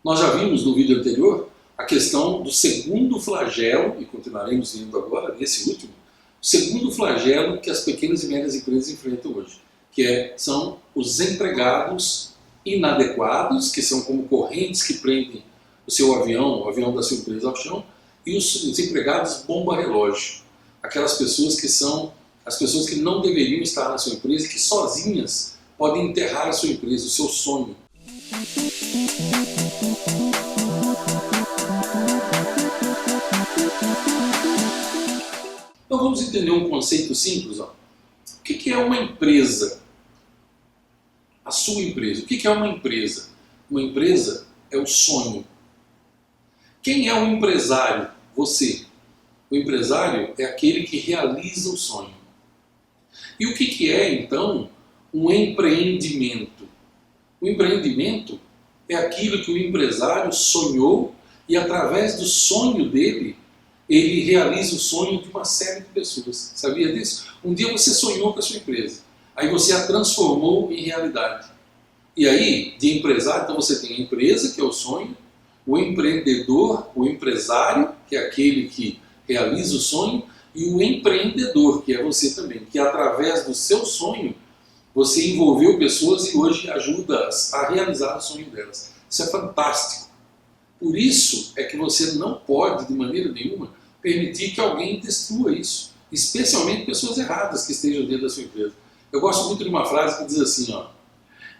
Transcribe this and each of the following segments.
Nós já vimos no vídeo anterior a questão do segundo flagelo, e continuaremos vendo agora, nesse último, o segundo flagelo que as pequenas e médias empresas enfrentam hoje, que são os empregados inadequados, que são como correntes que prendem o avião da sua empresa ao chão, e os empregados bomba-relógio, aquelas pessoas que são as pessoas que não deveriam estar na sua empresa e que sozinhas podem enterrar a sua empresa, o seu sonho. Então vamos entender um conceito simples. O que é uma empresa? A sua empresa. O que é uma empresa? Uma empresa é o sonho. Quem é o empresário? Você. O empresário é aquele que realiza o sonho. E o que é, então, um empreendimento? O empreendimento é aquilo que o empresário sonhou e, através do sonho dele, ele realiza o sonho de uma série de pessoas. Sabia disso? Um dia você sonhou com a sua empresa, aí você a transformou em realidade. E aí, de empresário, então você tem a empresa, que é o sonho, o empreendedor, o empresário, que é aquele que realiza o sonho, e o empreendedor, que é você também, que através do seu sonho, você envolveu pessoas e hoje ajuda-as a realizar o sonho delas. Isso é fantástico. Por isso é que você não pode, de maneira nenhuma, permitir que alguém destrua isso, especialmente pessoas erradas que estejam dentro da sua empresa. Eu gosto muito de uma frase que diz assim,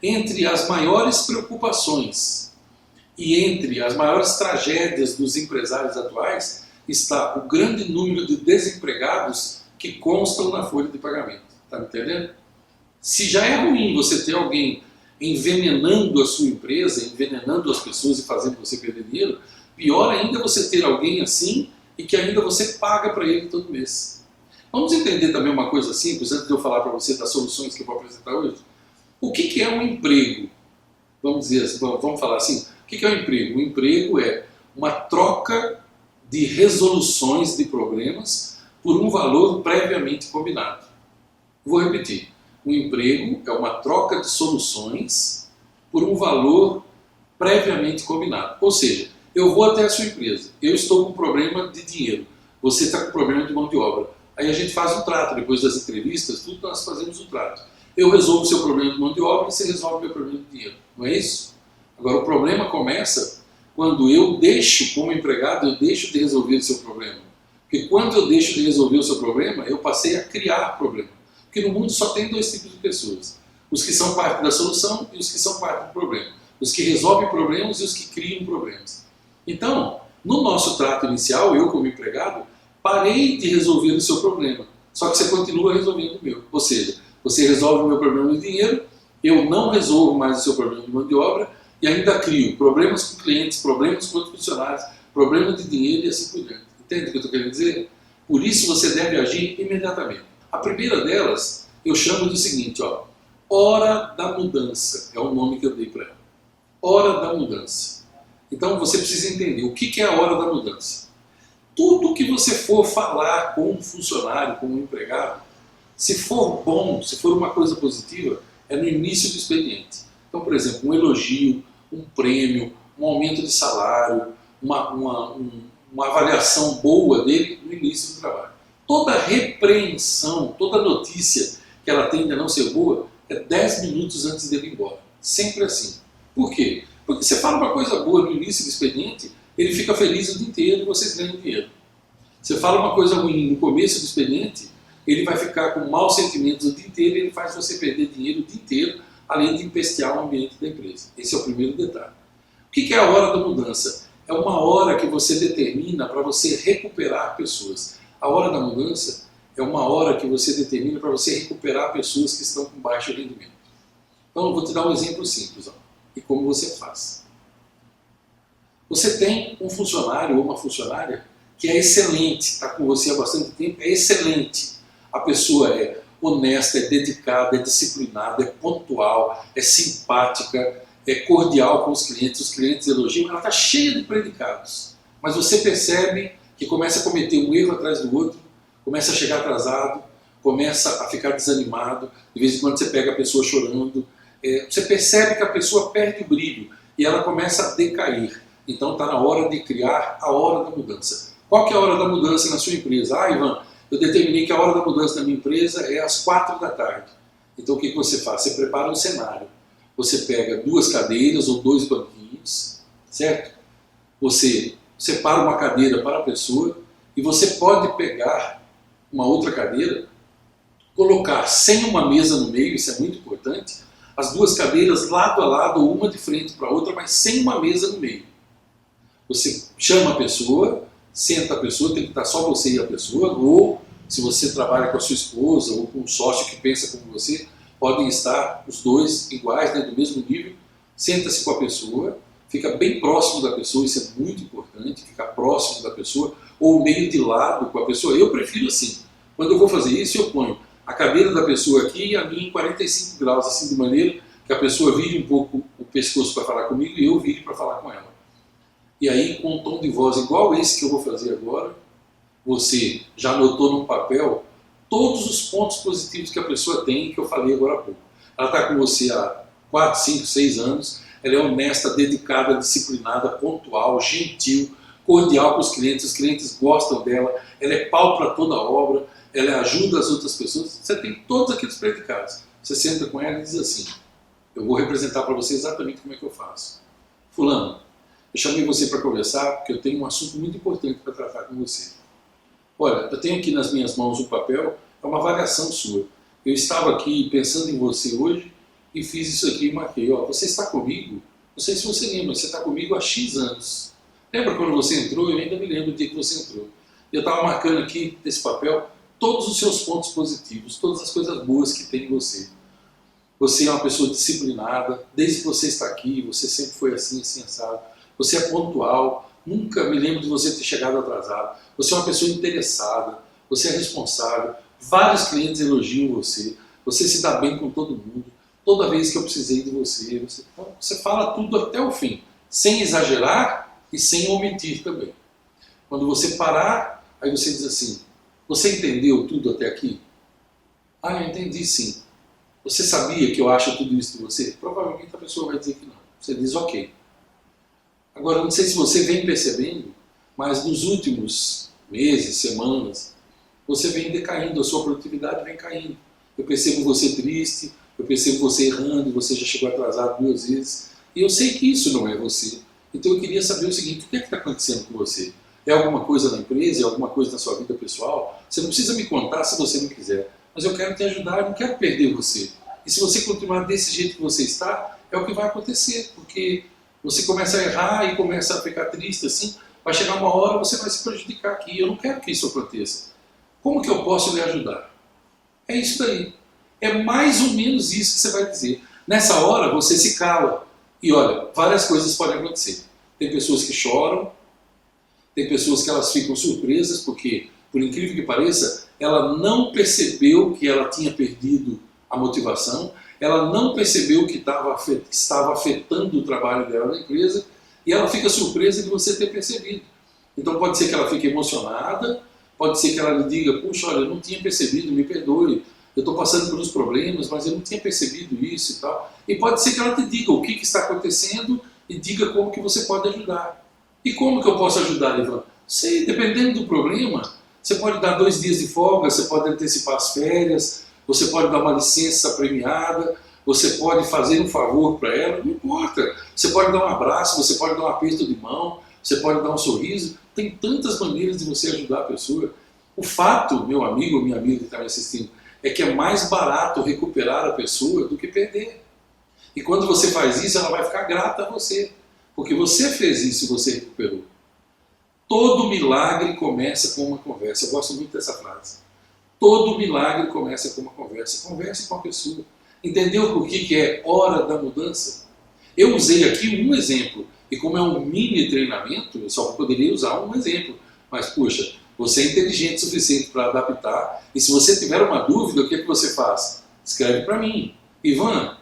entre as maiores preocupações e entre as maiores tragédias dos empresários atuais está o grande número de desempregados que constam na folha de pagamento. Está me entendendo? Se já é ruim você ter alguém envenenando a sua empresa, envenenando as pessoas e fazendo você perder dinheiro, pior ainda é você ter alguém assim e que ainda você paga para ele todo mês. Vamos entender também uma coisa simples, antes de eu falar para você das soluções que eu vou apresentar hoje. O que é um emprego? Vamos dizer assim, vamos falar assim, o que é um emprego? O emprego é uma troca de resoluções de problemas por um valor previamente combinado. Vou repetir. Um emprego é uma troca de soluções por um valor previamente combinado. Ou seja, eu vou até a sua empresa, eu estou com problema de dinheiro, você está com problema de mão de obra. Aí a gente faz um trato, depois das entrevistas, tudo nós fazemos um trato. Eu resolvo o seu problema de mão de obra e você resolve o meu problema de dinheiro. Não é isso? Agora o problema começa quando eu deixo, como empregado, eu deixo de resolver o seu problema. Porque quando eu deixo de resolver o seu problema, eu passei a criar problema. Porque no mundo só tem dois tipos de pessoas. Os que são parte da solução e os que são parte do problema. Os que resolvem problemas e os que criam problemas. Então, no nosso trato inicial, eu como empregado, parei de resolver o seu problema. Só que você continua resolvendo o meu. Ou seja, você resolve o meu problema de dinheiro, eu não resolvo mais o seu problema de mão de obra e ainda crio problemas com clientes, problemas com outros funcionários, problemas de dinheiro e assim por diante. Entende o que eu estou querendo dizer? Por isso você deve agir imediatamente. A primeira delas, eu chamo de o seguinte, hora da mudança, é o nome que eu dei para ela. Hora da mudança. Então você precisa entender o que é a hora da mudança. Tudo que você for falar com um funcionário, com um empregado, se for bom, se for uma coisa positiva, é no início do expediente. Então, por exemplo, um elogio, um prêmio, um aumento de salário, uma avaliação boa dele no início do trabalho. Toda repreensão, toda notícia que ela tende a não ser boa, é 10 minutos antes dele ir embora. Sempre assim. Por quê? Porque você fala uma coisa boa no início do expediente, ele fica feliz o dia inteiro e vocês ganham dinheiro. Você fala uma coisa ruim no começo do expediente, ele vai ficar com maus sentimentos o dia inteiro e ele faz você perder dinheiro o dia inteiro, além de empestear o ambiente da empresa. Esse é o primeiro detalhe. O que é a hora da mudança? É uma hora que você determina para você recuperar pessoas. A hora da mudança é uma hora que você determina para você recuperar pessoas que estão com baixo rendimento. Então eu vou te dar um exemplo simples, e como você faz. Você tem um funcionário ou uma funcionária que é excelente, está com você há bastante tempo, é excelente. A pessoa é honesta, é dedicada, é disciplinada, é pontual, é simpática, é cordial com os clientes elogiam, ela está cheia de predicados. Mas você percebe que começa a cometer um erro atrás do outro, começa a chegar atrasado, começa a ficar desanimado, de vez em quando você pega a pessoa chorando, você percebe que a pessoa perde o brilho, e ela começa a decair. Então está na hora de criar a hora da mudança. Qual que é a hora da mudança na sua empresa? Ah, Ivan, eu determinei que a hora da mudança na minha empresa é às 4 da tarde. Então o que você faz? Você prepara um cenário. Você pega 2 cadeiras ou 2 banquinhos, certo? Você separa uma cadeira para a pessoa e você pode pegar uma outra cadeira, colocar sem uma mesa no meio, isso é muito importante, as 2 cadeiras lado a lado, uma de frente para a outra, mas sem uma mesa no meio. Você chama a pessoa, senta a pessoa, tem que estar só você e a pessoa, ou se você trabalha com a sua esposa ou com um sócio que pensa como você, podem estar os 2 iguais, né, do mesmo nível, senta-se com a pessoa, fica bem próximo da pessoa, isso é muito importante, ficar próximo da pessoa, ou meio de lado com a pessoa. Eu prefiro assim, quando eu vou fazer isso, eu ponho a cadeira da pessoa aqui e a minha em 45 graus, assim, de maneira que a pessoa vire um pouco o pescoço para falar comigo e eu vire para falar com ela. E aí, com um tom de voz igual esse que eu vou fazer agora, você já anotou num papel todos os pontos positivos que a pessoa tem, que eu falei agora há pouco. Ela está com você há 4, 5, 6 anos, ela é honesta, dedicada, disciplinada, pontual, gentil, cordial com os clientes gostam dela, ela é pau para toda obra, ela ajuda as outras pessoas, você tem todos aqueles predicados. Você senta com ela e diz assim, eu vou representar para você exatamente como é que eu faço. Fulano, eu chamei você para conversar porque eu tenho um assunto muito importante para tratar com você. Olha, eu tenho aqui nas minhas mãos um papel, é uma avaliação sua. Eu estava aqui pensando em você hoje e fiz isso aqui e marquei. Ó, você está comigo? Não sei se você lembra, você está comigo há X anos. Lembra quando você entrou? Eu ainda me lembro do dia que você entrou. Eu estava marcando aqui nesse papel todos os seus pontos positivos, todas as coisas boas que tem em você. Você é uma pessoa disciplinada, desde que você está aqui, você sempre foi assim, assim, assado. Você é pontual, nunca me lembro de você ter chegado atrasado. Você é uma pessoa interessada, você é responsável, vários clientes elogiam você, você se dá bem com todo mundo, toda vez que eu precisei de você, você fala tudo até o fim, sem exagerar e sem omitir também. Quando você parar, aí você diz assim, você entendeu tudo até aqui? Ah, eu entendi sim. Você sabia que eu acho tudo isso de você? Provavelmente a pessoa vai dizer que não. Você diz ok. Agora, não sei se você vem percebendo, mas nos últimos meses, semanas, você vem decaindo, a sua produtividade vem caindo. Eu percebo você triste, eu percebo você errando, você já chegou atrasado 2 vezes, e eu sei que isso não é você. Então eu queria saber o seguinte, o que é que está acontecendo com você? É alguma coisa na empresa, é alguma coisa na sua vida pessoal? Você não precisa me contar se você não quiser, mas eu quero te ajudar, eu não quero perder você. E se você continuar desse jeito que você está, é o que vai acontecer, porque você começa a errar e começa a ficar triste assim, vai chegar uma hora você vai se prejudicar aqui. Eu não quero que isso aconteça. Como que eu posso lhe ajudar? É isso daí. É mais ou menos isso que você vai dizer. Nessa hora você se cala. E olha, várias coisas podem acontecer. Tem pessoas que choram, tem pessoas que elas ficam surpresas porque, por incrível que pareça, ela não percebeu que ela tinha perdido a motivação, ela não percebeu que estava afetando o trabalho dela na empresa e ela fica surpresa de você ter percebido. Então pode ser que ela fique emocionada, pode ser que ela lhe diga, puxa, olha, eu não tinha percebido, me perdoe, eu estou passando por uns problemas, mas eu não tinha percebido isso e tal. E pode ser que ela te diga o que está acontecendo e diga como que você pode ajudar. E como que eu posso ajudar, Ivan? Sei, dependendo do problema, você pode dar 2 dias de folga, você pode antecipar as férias, você pode dar uma licença premiada, você pode fazer um favor para ela, não importa. Você pode dar um abraço, você pode dar um aperto de mão, você pode dar um sorriso. Tem tantas maneiras de você ajudar a pessoa. O fato, meu amigo ou minha amiga que está me assistindo, é que é mais barato recuperar a pessoa do que perder. E quando você faz isso, ela vai ficar grata a você, porque você fez isso e você recuperou. Todo milagre começa com uma conversa. Eu gosto muito dessa frase. Todo milagre começa com uma conversa. Converse com a pessoa. Entendeu por que é hora da mudança? Eu usei aqui um exemplo, e como é um mini treinamento, eu só poderia usar um exemplo. Mas, puxa, você é inteligente o suficiente para adaptar, e se você tiver uma dúvida, o que é que você faz? Escreve para mim. Ivan,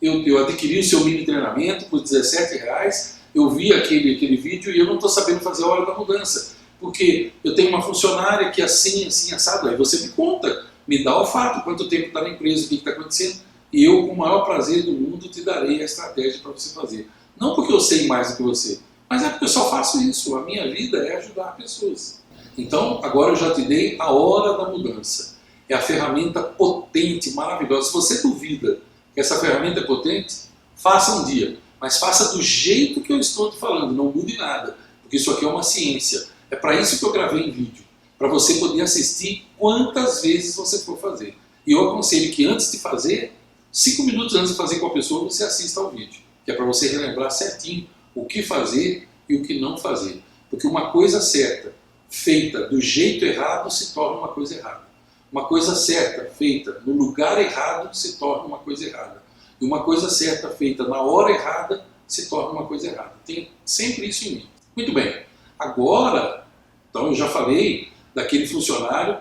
eu adquiri o seu mini treinamento por R$17, eu vi aquele vídeo e eu não estou sabendo fazer a hora da mudança, porque eu tenho uma funcionária que assim, assado, aí você me conta, me dá o fato, quanto tempo está na empresa, o que está acontecendo, e eu, com o maior prazer do mundo, te darei a estratégia para você fazer. Não porque eu sei mais do que você, mas é porque eu só faço isso. A minha vida é ajudar pessoas. Então, agora eu já te dei a hora da mudança. É a ferramenta potente, maravilhosa. Se você duvida que essa ferramenta é potente, faça um dia. Mas faça do jeito que eu estou te falando, não mude nada. Porque isso aqui é uma ciência. É para isso que eu gravei em vídeo. Para você poder assistir quantas vezes você for fazer. E eu aconselho que antes de fazer, 5 minutos antes de fazer com a pessoa, você assista ao vídeo. Que é para você relembrar certinho o que fazer e o que não fazer. Porque uma coisa certa, feita do jeito errado, se torna uma coisa errada. Uma coisa certa, feita no lugar errado, se torna uma coisa errada. E uma coisa certa, feita na hora errada, se torna uma coisa errada. Tem sempre isso em mim. Muito bem. Agora, então eu já falei daquele funcionário,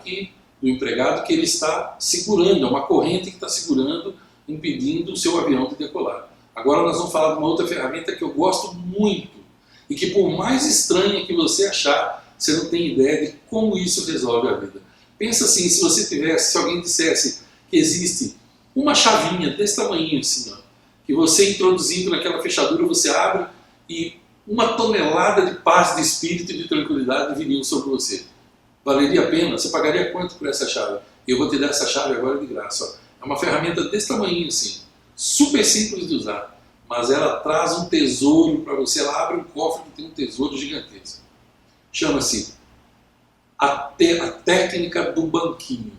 do empregado, que ele está segurando, é uma corrente que está segurando, impedindo o seu avião de decolar. Agora nós vamos falar de uma outra ferramenta que eu gosto muito e que, por mais estranha que você achar, você não tem ideia de como isso resolve a vida. Pensa assim, se alguém dissesse que existe uma chavinha desse tamanho assim, ó, que você introduzindo naquela fechadura, você abre e uma tonelada de paz, de espírito e de tranquilidade viriam sobre você. Valeria a pena? Você pagaria quanto por essa chave? Eu vou te dar essa chave agora de graça. Ó. É uma ferramenta desse tamanho assim, super simples de usar, mas ela traz um tesouro para você. Ela abre um cofre que tem um tesouro gigantesco. Chama-se a técnica do banquinho.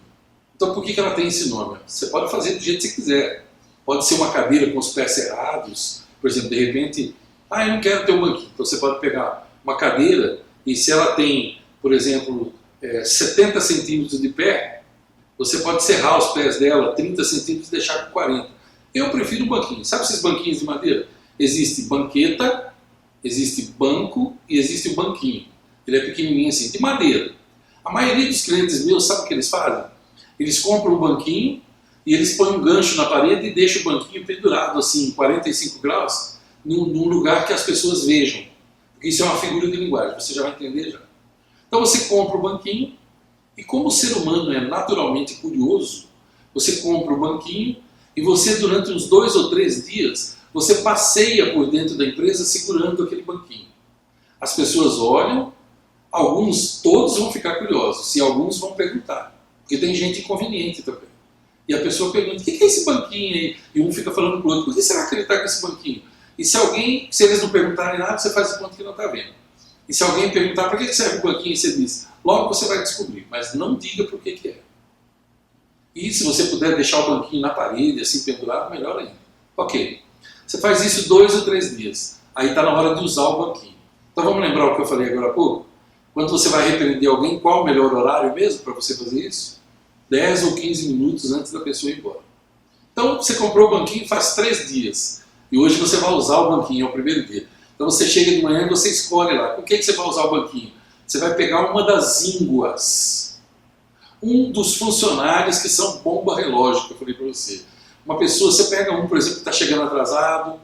Então por que ela tem esse nome? Você pode fazer do jeito que você quiser. Pode ser uma cadeira com os pés cerrados, por exemplo, de repente, eu não quero ter um banquinho. Então você pode pegar uma cadeira e se ela tem, por exemplo, 70 centímetros de pé, você pode serrar os pés dela 30 centímetros e deixar com 40. Eu prefiro um banquinho. Sabe esses banquinhos de madeira? Existe banqueta, existe banco e existe o banquinho. Ele é pequenininho assim, de madeira. A maioria dos clientes meus, sabe o que eles fazem? Eles compram um banquinho e eles põem um gancho na parede e deixam o banquinho pendurado assim, em 45 graus, num lugar que as pessoas vejam. Porque isso é uma figura de linguagem, você já vai entender já. Então você compra o banquinho e, como o ser humano é naturalmente curioso, você compra o banquinho e você, durante uns 2 ou 3 dias, você passeia por dentro da empresa segurando aquele banquinho. As pessoas olham, todos vão ficar curiosos, e alguns vão perguntar, porque tem gente inconveniente também. E a pessoa pergunta, o que é esse banquinho aí? E um fica falando para o outro, por que será que ele está com esse banquinho? E se eles não perguntarem nada, você faz de conta que não está vendo. E se alguém perguntar, para que serve o banquinho? Você diz, logo você vai descobrir, mas não diga por que é. E se você puder deixar o banquinho na parede, assim pendurado, melhor ainda. Ok, você faz isso 2 ou 3 dias, aí está na hora de usar o banquinho. Então vamos lembrar o que eu falei agora há pouco? Quando você vai repreender alguém, qual o melhor horário mesmo para você fazer isso? 10 ou 15 minutos antes da pessoa ir embora. Então você comprou o banquinho faz 3 dias, e hoje você vai usar o banquinho, é o primeiro dia. Então você chega de manhã e você escolhe lá, com o que você vai usar o banquinho? Você vai pegar uma das ínguas, um dos funcionários que são bomba relógio, que eu falei para você. Uma pessoa, você pega um, por exemplo, que está chegando atrasado,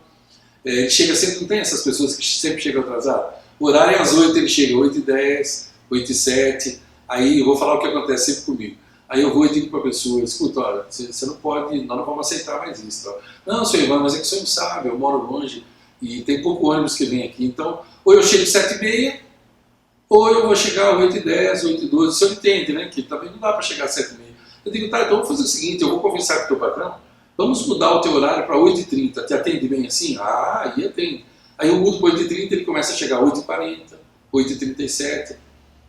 ele chega sempre, não tem essas pessoas que sempre chegam atrasadas? O horário é às 8, ele chega 8h10, 8h07, aí eu vou falar o que acontece sempre comigo. Aí eu vou e digo para a pessoa, escuta, olha, você não pode, nós não vamos aceitar mais isso. Tá? Não, senhor Ivan, mas é que o senhor não sabe, eu moro longe e tem pouco ônibus que vem aqui, então ou eu chego 7h30, ou eu vou chegar 8h10, 8h12, o senhor entende, né, que também não dá para chegar 7h30. Eu digo, tá, então vamos fazer o seguinte, eu vou conversar com o teu patrão, vamos mudar o teu horário para 8h30, te atende bem assim? Ah, aí atende. Aí eu mudo para 8h30, ele começa a chegar 8h40, 8h37,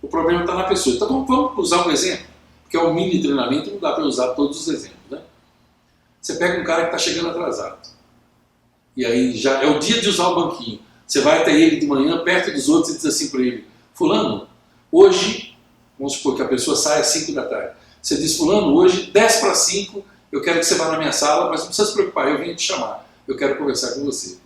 o problema está na pessoa. Então vamos usar um exemplo, que é um mini treinamento, não dá para usar todos os exemplos, né? Você pega um cara que está chegando atrasado, e aí já é o dia de usar o banquinho, você vai até ele de manhã, perto dos outros, e diz assim para ele, fulano, hoje, vamos supor que a pessoa sai às 5 da tarde, você diz, fulano, hoje, 10 para 5, eu quero que você vá na minha sala, mas não precisa se preocupar, eu venho te chamar, eu quero conversar com você.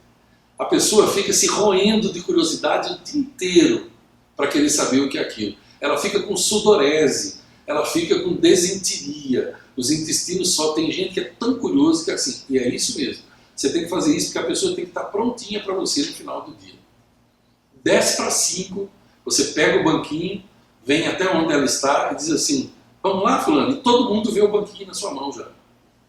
A pessoa fica se roendo de curiosidade o dia inteiro para querer saber o que é aquilo. Ela fica com sudorese, ela fica com desinteria, os intestinos só, tem gente que é tão curioso que é assim, e é isso mesmo. Você tem que fazer isso porque a pessoa tem que estar prontinha para você no final do dia. 10 para 5, você pega o banquinho, vem até onde ela está e diz assim, vamos lá fulano, e todo mundo vê o banquinho na sua mão já.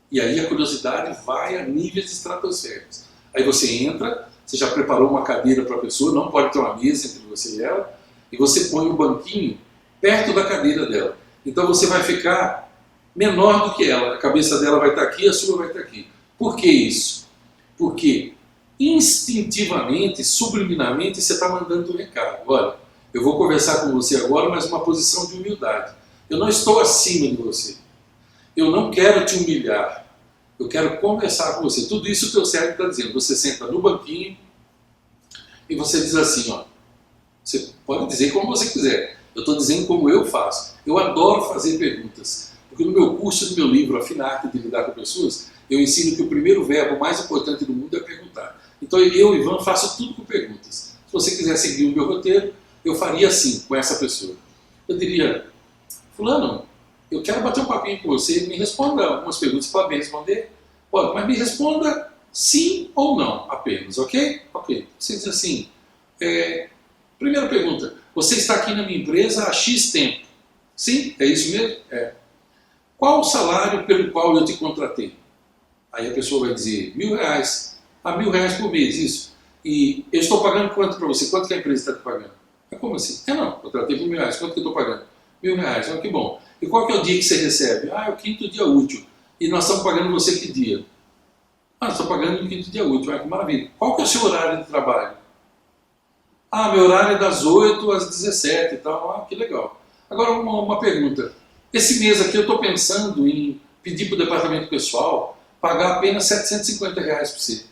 E aí a curiosidade vai a níveis estratosféricos. Aí você entra, você já preparou uma cadeira para a pessoa, não pode ter uma mesa entre você e ela, e você põe o banquinho perto da cadeira dela. Então você vai ficar menor do que ela, a cabeça dela vai estar aqui, a sua vai estar aqui. Por que isso? Porque instintivamente, subliminarmente, você está mandando um recado. Olha, eu vou conversar com você agora, mas uma posição de humildade. Eu não estou acima de você. Eu não quero te humilhar. Eu quero conversar com você. Tudo isso o teu cérebro está dizendo. Você senta no banquinho e você diz assim, ó. Você pode dizer como você quiser. Eu estou dizendo como eu faço. Eu adoro fazer perguntas. Porque no meu curso, no meu livro, A Fina Arte de Lidar com Pessoas, eu ensino que o primeiro verbo mais importante do mundo é perguntar. Então eu, Ivan, faço tudo com perguntas. Se você quiser seguir o meu roteiro, eu faria assim com essa pessoa. Eu diria, fulano, eu quero bater um papinho com você, me responda algumas perguntas. Pode me responder? Pode, mas me responda sim ou não apenas, ok? Ok. Você diz assim, primeira pergunta, você está aqui na minha empresa há X tempo? Sim? É isso mesmo? É. Qual o salário pelo qual eu te contratei? Aí a pessoa vai dizer, R$1.000. R$1.000 por mês, isso. E eu estou pagando quanto para você? Quanto que a empresa está te pagando? Como assim? Não, eu contratei por R$1.000. Quanto que eu estou pagando? R$1.000. Olha que bom. E qual que é o dia que você recebe? É o quinto dia útil. E nós estamos pagando você que dia? Nós estamos pagando no quinto dia útil. Que maravilha. Qual que é o seu horário de trabalho? Meu horário é das 8 às 17 e tal. Que legal. Agora uma pergunta. Esse mês aqui eu estou pensando em pedir para o departamento pessoal pagar apenas R$750 para você.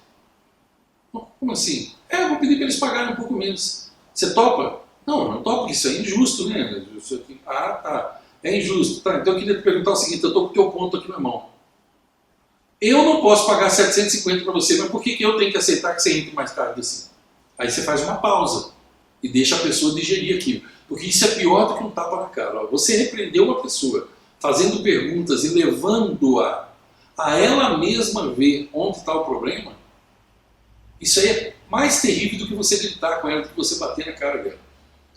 Como assim? Eu vou pedir para eles pagarem um pouco menos. Você topa? Não, não topo, porque isso é injusto, né? Tá. É injusto. Tá, então eu queria te perguntar o seguinte, eu estou com o teu ponto aqui na mão. Eu não posso pagar 750 para você, mas por que eu tenho que aceitar que você entre mais tarde assim? Aí você faz uma pausa e deixa a pessoa digerir aquilo. Porque isso é pior do que um tapa na cara. Ó, você repreendeu uma pessoa fazendo perguntas e levando-a a ela mesma ver onde está o problema. Isso aí é mais terrível do que você gritar com ela, do que você bater na cara dela.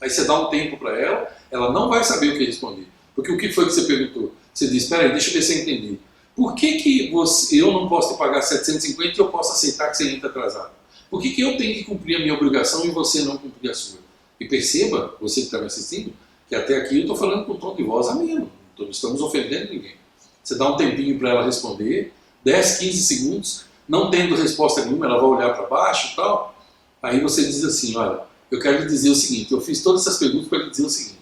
Aí você dá um tempo para ela não vai saber o que responder. Porque o que foi que você perguntou? Você diz, espera aí, deixa eu ver se eu entendi. Por que eu não posso te pagar 750 e eu posso aceitar que você entre atrasado? Por que eu tenho que cumprir a minha obrigação e você não cumprir a sua? E perceba, você que está me assistindo, que até aqui eu estou falando com um tom de voz ameno. Não estamos ofendendo ninguém. Você dá um tempinho para ela responder, 10, 15 segundos, não tendo resposta nenhuma, ela vai olhar para baixo e tal. Aí você diz assim, olha, eu quero lhe dizer o seguinte, eu fiz todas essas perguntas para lhe dizer o seguinte.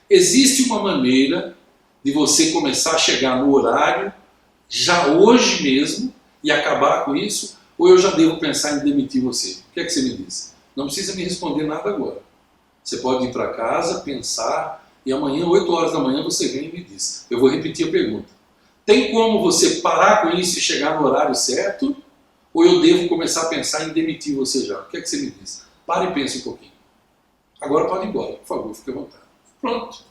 Existe uma maneira de você começar a chegar no horário, já hoje mesmo, e acabar com isso, ou eu já devo pensar em demitir você? O que é que você me diz? Não precisa me responder nada agora. Você pode ir para casa, pensar, e amanhã, 8 horas da manhã, você vem e me diz. Eu vou repetir a pergunta. Tem como você parar com isso e chegar no horário certo? Ou eu devo começar a pensar em demitir você já? O que é que você me diz? Para e pense um pouquinho. Agora pode ir embora, por favor, fique à vontade. Pronto.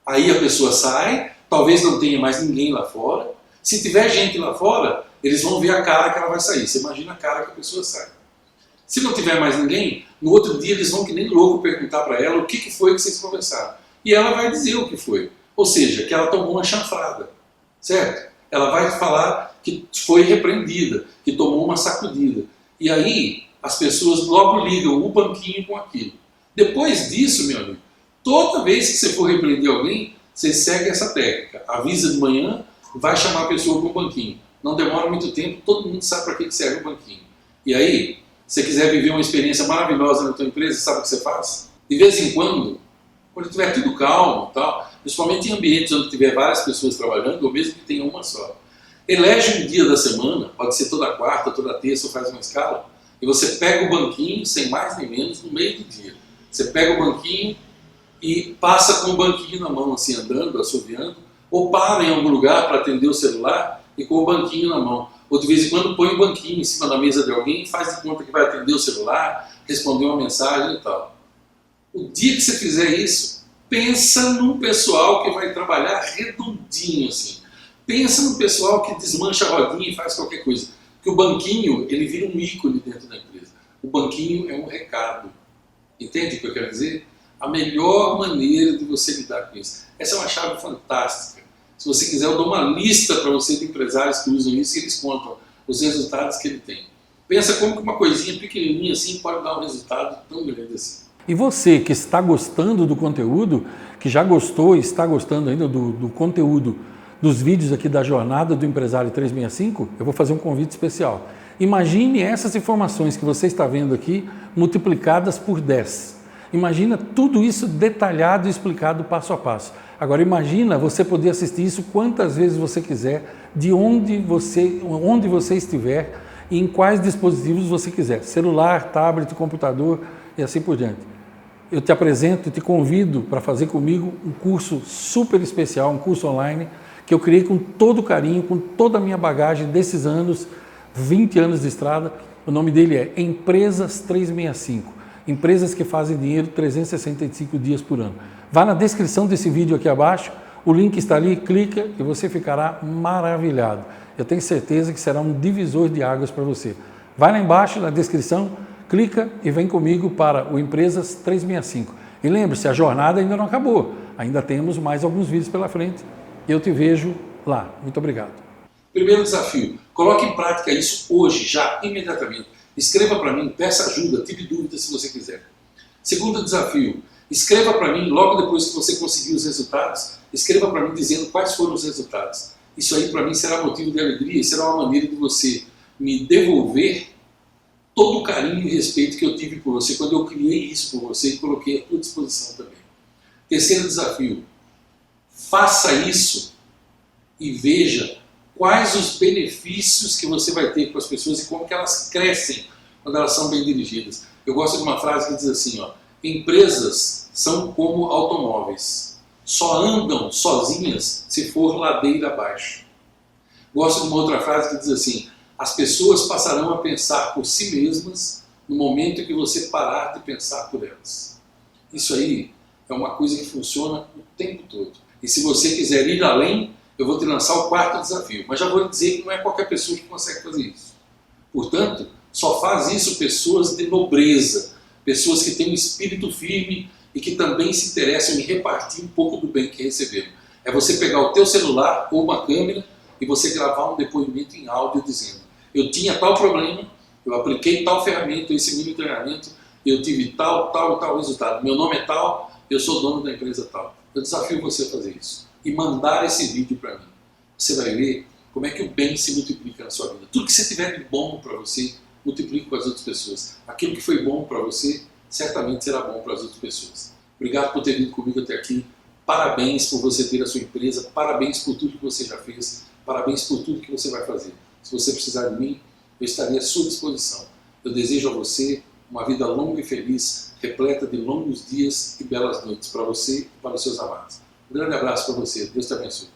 Aí a pessoa sai, talvez não tenha mais ninguém lá fora. Se tiver gente lá fora, eles vão ver a cara que ela vai sair. Você imagina a cara que a pessoa sai. Se não tiver mais ninguém, no outro dia eles vão que nem louco perguntar para ela o que foi que vocês conversaram. E ela vai dizer o que foi. Ou seja, que ela tomou uma chanfrada. Certo? Ela vai falar que foi repreendida, que tomou uma sacudida. E aí as pessoas logo ligam o banquinho com aquilo. Depois disso, meu amigo, toda vez que você for repreender alguém, você segue essa técnica. Avisa de manhã, vai chamar a pessoa com o banquinho. Não demora muito tempo, todo mundo sabe para que serve o banquinho. E aí, se você quiser viver uma experiência maravilhosa na tua empresa, sabe o que você faz? De vez em quando estiver tudo calmo e tal, principalmente em ambientes onde tiver várias pessoas trabalhando, ou mesmo que tenha uma só. Elege um dia da semana, pode ser toda quarta, toda terça, ou faz uma escala, e você pega o banquinho, sem mais nem menos, no meio do dia. Você pega o banquinho e passa com o banquinho na mão, assim, andando, assoviando, ou para em algum lugar para atender o celular e com o banquinho na mão. Ou de vez em quando põe o banquinho em cima da mesa de alguém e faz de conta que vai atender o celular, responder uma mensagem e tal. O dia que você fizer isso, pensa num pessoal que vai trabalhar redondinho, assim. Pensa no pessoal que desmancha a rodinha e faz qualquer coisa. Porque o banquinho, ele vira um ícone dentro da empresa. O banquinho é um recado. Entende o que eu quero dizer? A melhor maneira de você lidar com isso. Essa é uma chave fantástica. Se você quiser, eu dou uma lista para você de empresários que usam isso e eles contam os resultados que ele tem. Pensa como que uma coisinha pequenininha assim pode dar um resultado tão grande assim. E você que está gostando do conteúdo, que já gostou e está gostando ainda do conteúdo dos vídeos aqui da Jornada do Empresário 365, eu vou fazer um convite especial. Imagine essas informações que você está vendo aqui multiplicadas por 10. Imagina tudo isso detalhado e explicado passo a passo. Agora imagina você poder assistir isso quantas vezes você quiser, de onde você estiver e em quais dispositivos você quiser, celular, tablet, computador e assim por diante. Eu te apresento, te convido para fazer comigo um curso super especial, um curso online que eu criei com todo carinho, com toda a minha bagagem desses anos, 20 anos de estrada. O nome dele é Empresas 365. Empresas que fazem dinheiro 365 dias por ano. Vá na descrição desse vídeo aqui abaixo, o link está ali, clica e você ficará maravilhado. Eu tenho certeza que será um divisor de águas para você. Vai lá embaixo na descrição, clica e vem comigo para o Empresas 365. E lembre-se, a jornada ainda não acabou. Ainda temos mais alguns vídeos pela frente. Eu te vejo lá. Muito obrigado. Primeiro desafio, coloque em prática isso hoje, já, imediatamente. Escreva para mim, peça ajuda, tire dúvidas se você quiser. Segundo desafio, escreva para mim, logo depois que você conseguir os resultados, escreva para mim dizendo quais foram os resultados. Isso aí para mim será motivo de alegria e será uma maneira de você me devolver todo o carinho e respeito que eu tive por você quando eu criei isso por você e coloquei à tua disposição também. Terceiro desafio, faça isso e veja quais os benefícios que você vai ter com as pessoas e como que elas crescem quando elas são bem dirigidas. Eu gosto de uma frase que diz assim, ó, empresas são como automóveis, só andam sozinhas se for ladeira abaixo. Gosto de uma outra frase que diz assim, as pessoas passarão a pensar por si mesmas no momento em que você parar de pensar por elas. Isso aí é uma coisa que funciona o tempo todo. E se você quiser ir além, eu vou te lançar o quarto desafio. Mas já vou lhe dizer que não é qualquer pessoa que consegue fazer isso. Portanto, só faz isso pessoas de nobreza, pessoas que têm um espírito firme e que também se interessam em repartir um pouco do bem que receberam. É você pegar o teu celular ou uma câmera e você gravar um depoimento em áudio dizendo, eu tinha tal problema, eu apliquei tal ferramenta, esse mini treinamento, eu tive tal resultado. Meu nome é tal, eu sou dono da empresa tal. Eu desafio você a fazer isso e mandar esse vídeo para mim. Você vai ver como é que o bem se multiplica na sua vida. Tudo que você tiver de bom para você, multiplique com as outras pessoas. Aquilo que foi bom para você, certamente será bom para as outras pessoas. Obrigado por ter vindo comigo até aqui. Parabéns por você ter a sua empresa. Parabéns por tudo que você já fez. Parabéns por tudo que você vai fazer. Se você precisar de mim, eu estarei à sua disposição. Eu desejo a você uma vida longa e feliz, repleta de longos dias e belas noites para você e para os seus amados. Um grande abraço para você. Deus te abençoe.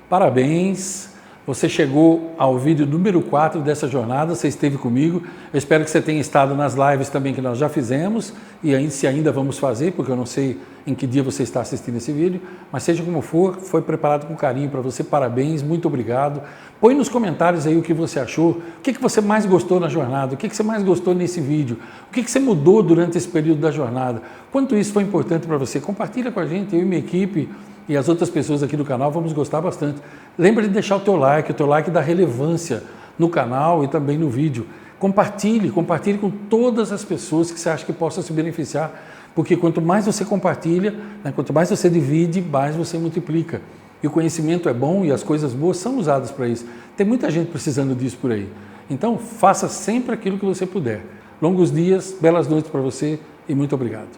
Parabéns! Você chegou ao vídeo número 4 dessa jornada, você esteve comigo. Eu espero que você tenha estado nas lives também que nós já fizemos e se ainda vamos fazer, porque eu não sei em que dia você está assistindo esse vídeo, mas seja como for, foi preparado com carinho para você. Parabéns, muito obrigado. Põe nos comentários aí o que você achou, o que você mais gostou na jornada, o que você mais gostou nesse vídeo, o que você mudou durante esse período da jornada, quanto isso foi importante para você. Compartilha com a gente, eu e minha equipe e as outras pessoas aqui do canal vamos gostar bastante. Lembra de deixar o teu like dá relevância no canal e também no vídeo. Compartilhe com todas as pessoas que você acha que possam se beneficiar, porque quanto mais você compartilha, né, quanto mais você divide, mais você multiplica. E o conhecimento é bom e as coisas boas são usadas para isso. Tem muita gente precisando disso por aí. Então, faça sempre aquilo que você puder. Longos dias, belas noites para você e muito obrigado.